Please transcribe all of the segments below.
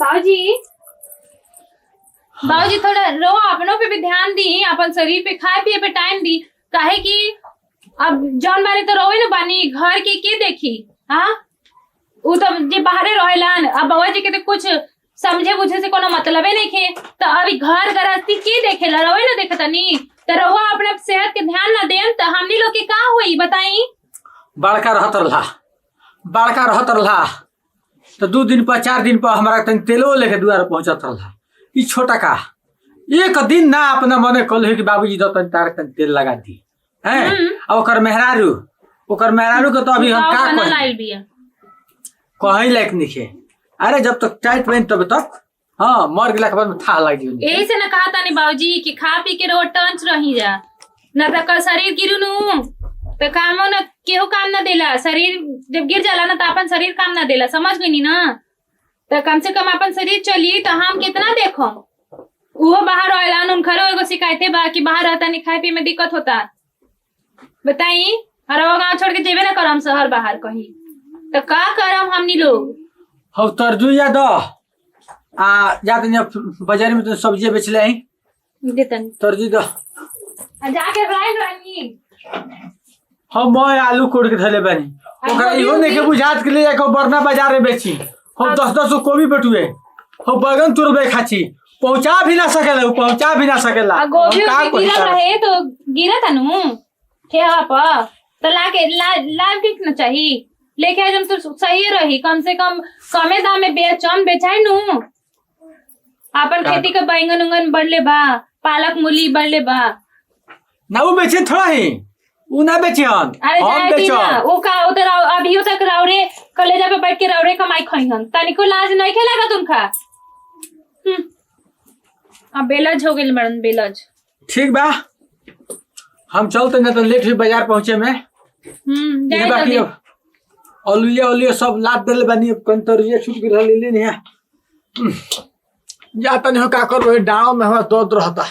बाबूजी बाबूजी थोड़ा रो अपनों पे भी ध्यान दी, अपन शरीर पे खाए पिए पे टाइम दी। काहे कि अब जौन बारे तो रोवे न बानी, घर के देखी। हाँ वो तो जे बाहरे रहेलन, अब बाबा जी के तो कुछ समझे बुझे से कोनो मतलबे नहीं खे। तो अभी घर गृहस्थी के देखेला, रोवे न देखतनी। तो रहुआ अपने सेहत के ध्यान न देन तो हमनी लोग के का होई बताई। बड़का रहत रहा तो 2 दिन पर 4 दिन पर हमारा तन तेलो लेके दुआर पहुंचत रहा। ई छोटा का एक दिन ना अपना मने कल कि बाबूजी दो तन तार तन तेल लगा दी हैं। और ओकर मेहरारू के तो अभी हम का कहीं लायक नहीं खे। अरे जब तक टाइट पहन तब तक हाँ मर गया के बाद में था लग गई। यही से न कहा था नहीं बाबूजी कि खा पी के रो टंच रही जा, न तो कल शरीर गिरू नु तो कामो न केहू काम न देला। शरीर जब गिर जाला ना तो अपन शरीर काम न देला, समझ गई नी ना। तो कम से कम अपन शरीर चली तो हम कितना देखो। वो बाहर आयलान उनखरो एगो शिकायते बा कि बाहर रहता नहीं, खाए पिए में दिक्कत होता। बताई हर गाँव छोड़ के जेबे न करम शहर बाहर कहीं, तो का करम हमनी लोग। हो तरजुया दो जाते बाजार में तो सब्जी बेच ले तरजू दो जाके रानी। हम आलू कोड़ के धले बनी ओकरा इहो नहीं के बुझात के लिए एको बरना बाजार में बेची। हम 10-10 कोबी बटुए हम बैगन तुरबे खाची पहुंचा भी ना सकेला गोभी गिरल रहे तो गिरा था नु ठेवा पर तो लाके न चाहिए लेके जब तो सही रही। कम से कम कमे दाम में बेचाई नु। अपन खेती के बैंगन उंगन बढ़ले बा, पालक मूली बढ़ले बा ना वो बेचे थोड़ा ही उ ना बेचे हम बेचो वो का उधर अभी तक रावरे कलेजा पे बैठ के रावरे कमाई खई हन तनिको लाज नहीं खेलेगा तुमका। अब बेलज हो गेल मैडम बेलज। ठीक बा हम चलते ना तो लेट हुई बाजार पहुंचे में। बाकी अलुया सब लाद देले बानी कंतरिया छूट गिर ले नहीं है जाता नहीं हो का कर डाँव में हमारा दर्द रहता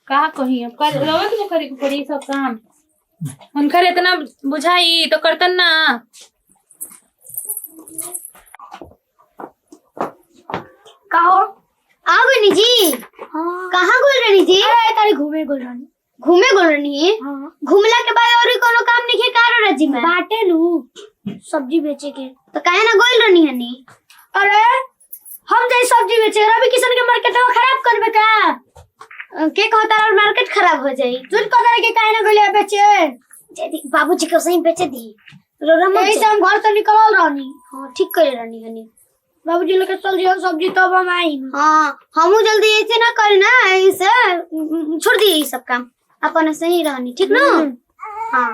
कहा कही अब कर रोज में करे पड़ी सब काम उनकर इतना बुझाई तो करतन ना। कहो आ गई जी। कहाँ गोल रानी जी? तारी घूमे गोल रानी हाँ। घूमला के बाद और कोनो काम नहीं है कारो राजी में बाटे नु सब्जी बेचे के तो काहे ना गोल रानी हनी। अरे हम जाई सब्जी बेचे रवि किशन के मार्केट खराब करबे का के कहता और मार्केट खराब हो जाई तुझ कहता के काहे ना गोले बेचे जदी बाबूजी को सही बेचे दी रोरा मत ऐसे हम घर से निकलल रानी। हां ठीक करे रानी हनी बाबूजी लेके चल जियो सब्जी तब हम आई। हां हमहु जल्दी ऐसे ना करी ना ऐसे छोड़ दिए ये सब काम अपन सही रहनी ठीक ना। हाँ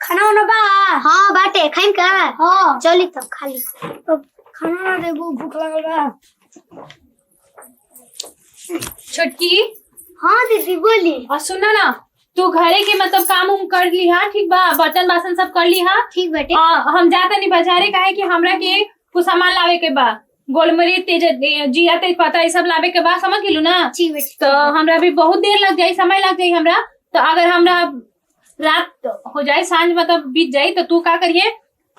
खाना वाना बा? हाँ बाटे खाइम का? हाँ चली तब खाली तो खाना ना देबो भूख लगल बा। छोटकी हाँ दीदी बोली। और सुना ना तू घरे के मतलब काम उम कर ली हाँ ठीक बा, बर्तन बासन सब कर ली हाँ ठीक बाटे। हम जाता नहीं बाजारे काहे कि हमरा के कुछ सामान लावे के बा, गोलमरीच जीरा तेजपत्ता ये सब लावे के बाद समझ गेलू ना। तो हमरा भी बहुत देर लग जाये, समय लग जाये हमरा। तो अगर हमरा रात हो जाए सांझ मतलब बीत जाये तो तू का करिए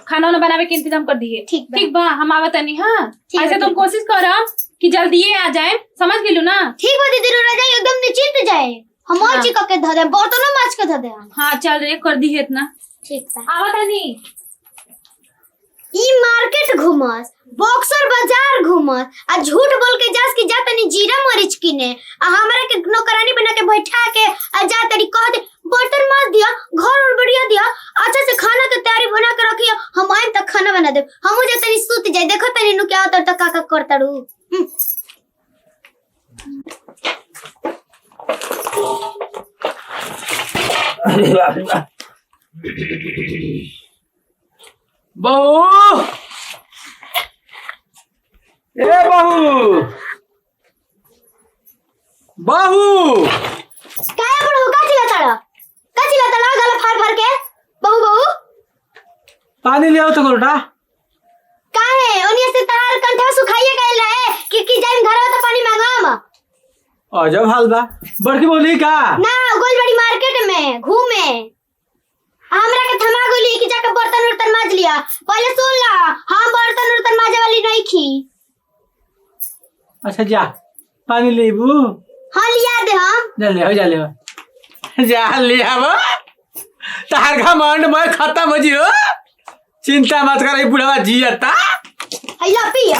खाना वाना बनावे के इंतजाम कर दिए। ठीक बा हम आवत नहीं। हाँ ऐसे तुम कोशिश करो कि जल्दी आ जाए, समझ गेलू ना। ठीक बा दीदी रोरा जाए एकदम निश्चिंत जाए हम और चिका के ध दे बर्तनों माज के ध दे। हाँ चल रे कर दी है इतना। ठीक बा आवत नहीं। ई मार्केट घुमस बॉक्सर बाजार घुमस आ झूठ बोल के जास की जा तनी जीरा मरीच किने आ हमरा के नौकरानी बना के बैठा के आ जा तनी कह दे बर्तन माज दिया घर और बढ़िया दिया अच्छा से खाना के तैयारी बना के रखिया हम आइम तक खाना बना दे हमहु जे तनी सूत जाए देखो तनी नु क्या होता त का करताड़ू। अरे बाप रे बाप बहू ए बहू काय बड़ो का चिल्लाता गला फाड़ के बहू पानी ले आओ तो गोटा काहे ओनिया से तार कंठा सुखाइए गइल रहे कि जाइम घर तो पानी मांगम। अजब हाल बा बड़की बोली का ना गोलबड़ी मार्केट में घूमे हमरा के थमा गोली कि जाके बर्तन उर्तन माज लिया। पहले सुन ला, हम बर्तन उर्तन माजे वाली नहीं खी। अच्छा जा पानी लेबू। हाँ लिया दे हम। जा ले अब तार घमंड मैं खत्म हो जियो। चिंता मत कर बुढ़वा जियता। आई लपिया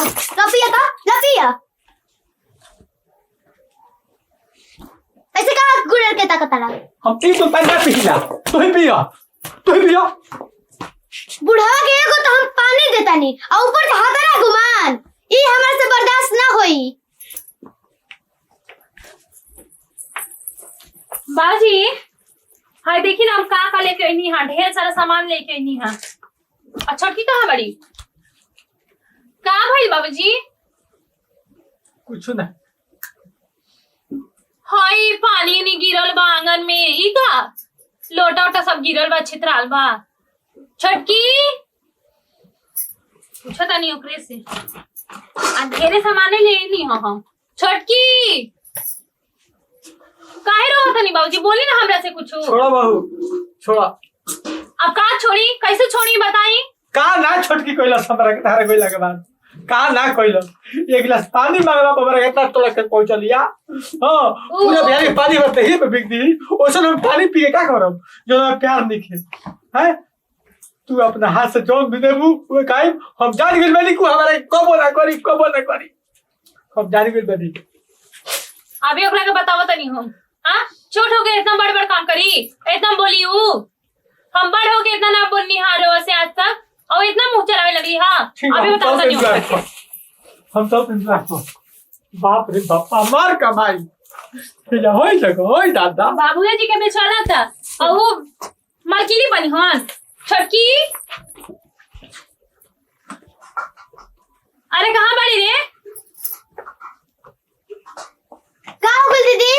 ऐसे का गुड़र के ताकतला हम तीन तो पानी पीला तू ही पियो। बुढ़वा के एगो तो हम पानी देता नहीं और ऊपर से हाथरा गुमान ई हमरा से बर्दाश्त ना होई। बाजी हाय देखी ना हम का लेके आईनी हां, ढेर सारा सामान लेके आईनी हां। अच्छा की कहां बड़ी का भाई बाबूजी? कुछ ना हाय पानी नहीं गिरल बा आंगन में, ई का लोटा ओटा सब गिरल बा, छितराल बा। छटकी पूछा था नहीं ओकरे से आ ढेरे सामान ले ली हम। छटकी काहे रो था नहीं बाबूजी, बोली ना हमरा से कुछ। छोड़ा बहू छोड़ा। अब का छोड़ी, कैसे छोड़ी बताई? का ना छोटकी कोइला हमरा के तारे कोइला के बाद का ना कोइला एक गिलास पानी मांगला हमरा के तात तोला के पहुंच लिया। हां पूरा बिहारी पानी भरते ही पे बिक दी। ओसन हम पानी पी के का करब जो ना प्यार निखे है। तू अपना हाथ से जोन भी देबू वो काई हम जान गेल बानी को हमरा कबो ना करी हम जान गेल बानी। अभी ओकरा के बताओ तनी हम। हां छोट हो गए इतना बड़ काम करी, इतना बोली ऊ। हम बड़ हो गए इतना ना बोलनी हारो से आज तक और इतना मुंह चलावे लगी। हां अभी बताओ तनी हम सब इंतजार को। बाप रे बाप मार कमाई जा होई दादा। बाबूजी जी के बेचारा था और वो मलकिनी बनी। हां छटकी अरे कहाँ बड़ी रे? का हो गई दीदी?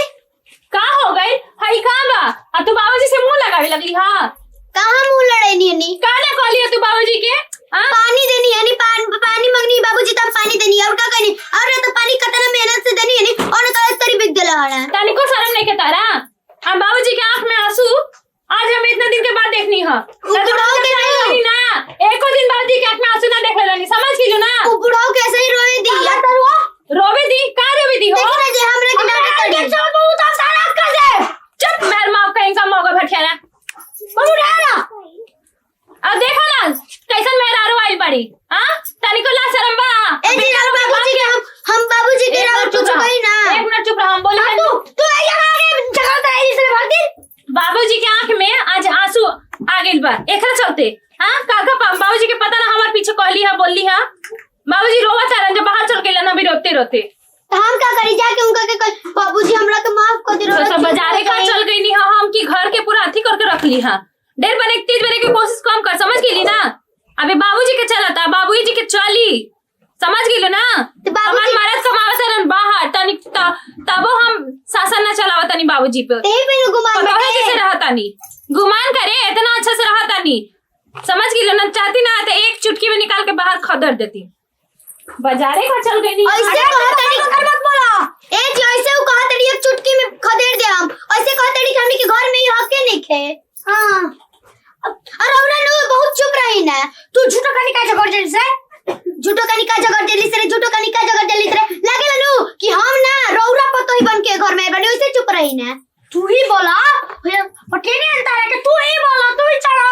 का हो गई? हई कहाँ बा? अब तू बाबूजी से मुंह लगावे लगली। हाँ कहाँ मुंह लड़ाई नहीं का ना कहली तू बाबूजी के? पानी देनी यानी पानी मंगनी बाबूजी तब पानी देनी और का कहनी और तो पानी कतना मेहनत से देनी यानी और तो तरी बिक देला हड़ा। तनी को शर्म नहीं के तारा? हम बाबूजी के आंख में आंसू आज हम इतना दिन के बाद देखनी है। बुढ़ाओ के नहीं ना एको दिन बाबूजी के आंख में आंसू ना देख लेनी, समझ कीजो ना। वो बुढ़ाओ कैसे ही रोए दी या रोवे दी का रोवे दी हो? देखना जे हमरे के नाटक कर दी सब तू तो सारा कर दे। चुप मेर मां कहीं का मौका भटकेला बहु रहना अब देखो ना कैसन मेहरारू आई बड़ी। हां तनी को ला शर्म बा। ए जी बाबूजी के हम बाबूजी के नाम चुप गई ना। एक मिनट चुप रह, हम बोले तू यहाँ आगे झगड़ता है इसलिए भर दिन। बाबूजी के आंख में आज आंसू आ गइल बा एकरा चलते। हां काका बाबूजी के पता ना हमार पीछे कहली है बोलली है। बाबूजी रोवा तारन जब बाहर चल गेला ना भी रोते तो हम का करी जाके उनका के बाबूजी हमरा के माफ कर दे। तो सब बाजारे का चल गईनी है हम की घर के पूरा अथी करके रख ली है। डेढ़ बने तेज बने की कोशिश कम कर, समझ गेली ना। अबे बाबूजी के चलता बाबूजी जी के चली, समझ गेलो ना। हमार मरद कमावत रहन बाहर तनी तबो हम शासन ना चलावत तनी बाबूजी पे। ते पे गुमान करे कैसे रहतानी गुमान करे इतना अच्छा से रहतानी, समझ गेलो ना। चाहती ना तो एक चुटकी में निकाल के बाहर खदर देती। बाजारे का चल गई ऐसे कहतड़ी मत बोला। ए जी ऐसे वो कहतड़ी एक चुटकी में खदेड़ दे हम। ऐसे कहतड़ी कि हमनी के घर में ही हक के नहीं खे। हां अरे औरा नु बहुत चुप रही ना। तू झूठो कनी का जगड़ देली से झूठो कनी का जगड़ देली से झूठो कनी का जगड़ देली से लागेला नु कि हम ना रौरा पतो ही बन के घर में बने। ऐसे चुप रही ना। तू ही बोला पटेने अंतर है कि तू ही बोला तू ही चढ़ो।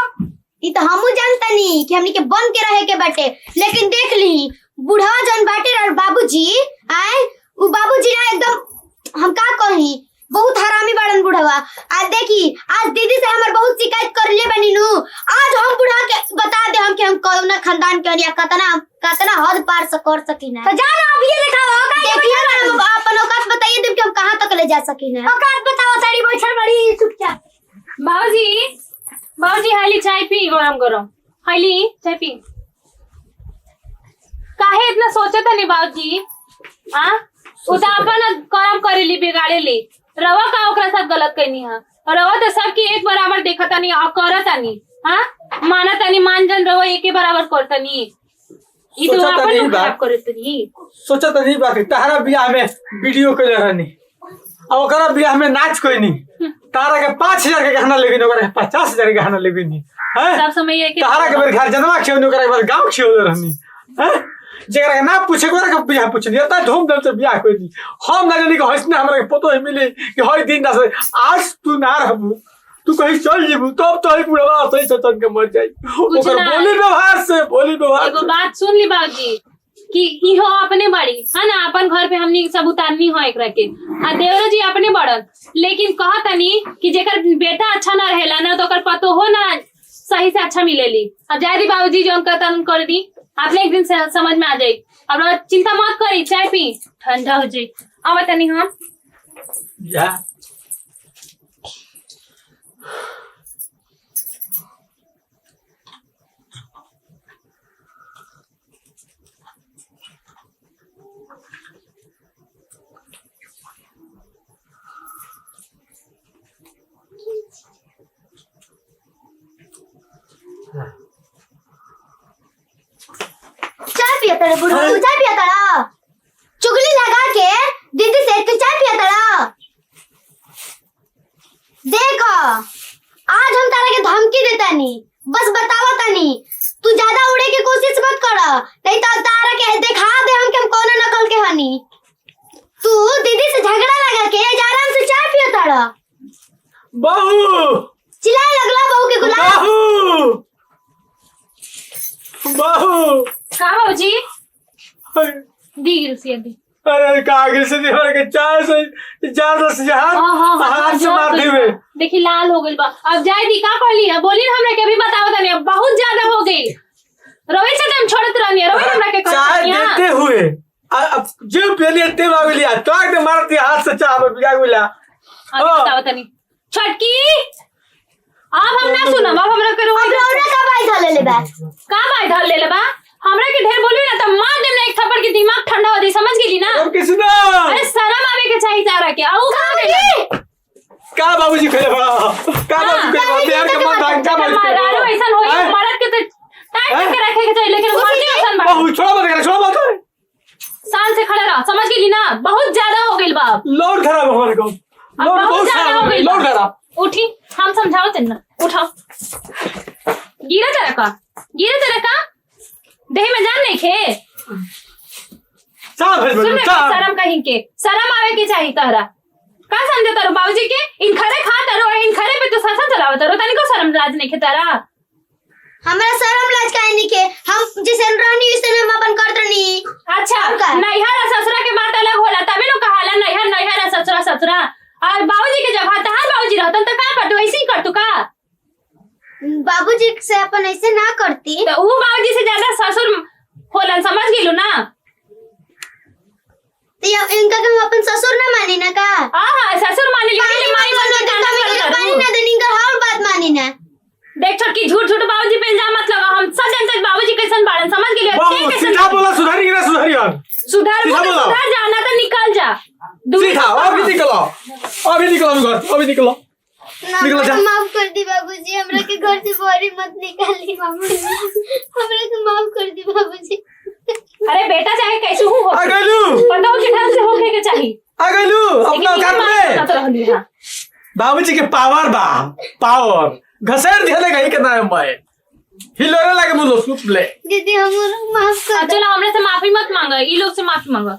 ई तो हमहू जानता नहीं कि हमनी के बन के रहे के बाटे। लेकिन देख ली बुढ़वा जन बाटे और बाबूजी आए वो बाबूजी ना एकदम हम का कही बहुत हरामी बड़न बुढ़वा। आज देखी आज दीदी से हमर बहुत शिकायत कर ले बनी नु। आज हम बुढ़ा के बता दे हम कि हम कौन खानदान के या कतना हद पार से कर सकीना। तो जाना अब ये दिखाओ देखिए ना हम अपन औकात बताइए तुम कि हम कहां तक ले जा सकीना। औकात बताओ साड़ी बैठल बड़ी चुपचाप। बाबूजी हाली चाय पी गरम हाली चाय पी। काहे इतना सोचता नहीं बाबूजी? हां उता अपन करम करेली बिगाड़ेली रवा का ओकरा साथ गलत कहनी है। रवा तो सबकी एक बराबर देखता नहीं और करता नहीं। हां मानता नहीं मान जन रवा एक ही बराबर करता नहीं। ई तो अपन खराब करत नहीं। सोचता नहीं बाकी तहरा बियाह में वीडियो के रहनी और ओकरा बियाह में नाच कोई नहीं तारा के 5,000 के गहना लेगी ओकरा के 50,000 के गहना लेगी नहीं हैं सब समय है कि तारा के मेरे घर जनवा खेव ओकरा के बाद गांव खेव रहनी हैं जेकरा के ना पूछे ओकरा के बियाह पूछनी त धूमधाम से बियाह कोई दी हम ना जानी कि हइसने हमरा के पतो ही मिले कि हई दिन ना से आज तू ना रहबू तू कहीं चल जेबू तब तो ही बुढ़वा सही सोचन के मर जाई ओकर बोली व्यवहार एगो बात सुन ली बाबूजी कि इहो अपने बड़ी है ना अपन घर पे हमनी सब उतारनी हो एकरा के आ देवरो जी अपने बड़न लेकिन कहतनी कि जेकर बेटा अच्छा ना रहेला ना तो ओकर पतो हो ना सही से अच्छा मिलेली अब जाय दी बाबूजी जो कहतन कर दी आपने एक दिन से समझ में आ जाई अब चिंता मत करी चाय पी ठंडा हो जाई अब तनी हम या चाय पिया तड़ा बुढ़ऊ तू चाय पिया तड़ा चुगली लगा के दीदी से तू चाय पिया तड़ा देख आज हम तारा के धमकी देता नी बस बतावा तनी तू ज्यादा उड़े की कोशिश मत कर नहीं तो तारा के दिखा दे हम के हम कौन नकल के हनी तू दीदी से झगड़ा लगा के आराम से चाय पिया तड़ा बहू चिल्लाए लगला बहू के गुलाम बहू का बाबूजी दी रुसिया दी अरे कागज से दीवार के चाय से ज्यादा से हाथ से मार देवे देखी लाल हो गई बा अब जाय दी का कहली है बोली हमरा के अभी बताओ तनी अब बहुत ज्यादा हो गई रोवे से तुम छोड़त रहनी है रोवे हमरा के चाय देते हुए अब जो पहले ते मांगलिया तो एकदम मारती हाथ से चाय में बिगा गेला अभी बताओ तनी छटकी अब हम ना सुनम अब हमरा के रोवे का बाई धले ले बा का बाई धर ले बा हमरा के ढेर बोलबी ना त मार देम ना एक थप्पड़ के दिमाग ठंडा हो जाई समझ गेली ना अब किसी ना अरे शर्म आवे के चाहिए तारा के आऊ का गेली का बाबूजी खेले बड़ा का बाबूजी खेले बिहार के मन भाग का बाबूजी मारो ऐसा होई मरद के तो टाइट करके रखे के चाहिए लेकिन मर के ऐसा बा बहुत छोड़ा मत शान से खड़ा रह समझ गेली ना बहुत ज्यादा हो गइल बाप लोड खराब हमारे को लोड बहुत ज्यादा हो गइल लोड खराब उठी हम समझाओ तेन उठाओ गिरा तेरा का देह में जान नहीं खे चाल भेज सुन बोल चाल शर्म कहीं के शर्म आवे के चाहिए तहरा का समझे तारो बाबूजी के इन खरे खा तारो इन खरे पे तो शासन चलावत तारो तनी को शर्म लाज नहीं खे तारा हमरा शर्म लाज काहे नहीं के हम जैसे रहनी वैसे हम अपन करत रहनी अच्छा नैहर ससुरा के बात अलग होला तबे नो कहाला नैहर ससुरा और बाबूजी के जगह तहार बाबूजी रहतन त का करतू ऐसे ही करतू का बाबूजी से अपन ऐसे ना करती तो वो बाबूजी से ज्यादा ससुर होलन समझ गेलू ना तो इनका के हम अपन ससुर ना मानी ना का हां ससुर मान ली लेकिन माई मन में कांड कर मानी ना देनी का हर बात मानी ना देख छोटकी झूठ बाबूजी पे इल्जाम मत लगा हम सब जानते बाबूजी कैसन बाड़न समझ गेलिए बहुत सीधा बोला सुधारी ना सुधारी यार सुधार जाना तो निकल जा सीधा अभी निकलो निकलो जा माफ कर दी बाबूजी हमरा के घर से बाहर मत निकाली बाबूजी हमरा के माफ कर दी बाबूजी अरे बेटा चाहे कैसे हो आ गइलू पता हो कि ढंग से होके के चाहिए आ गइलू अपना औकात में बाबूजी के पावर घसेर दिले गई के नाम में हिलोरे लागे मुलो सुप ले दीदी हमरा माफ कर चलो हमरे से माफी मत मांगो ई लोग से माफी मांगो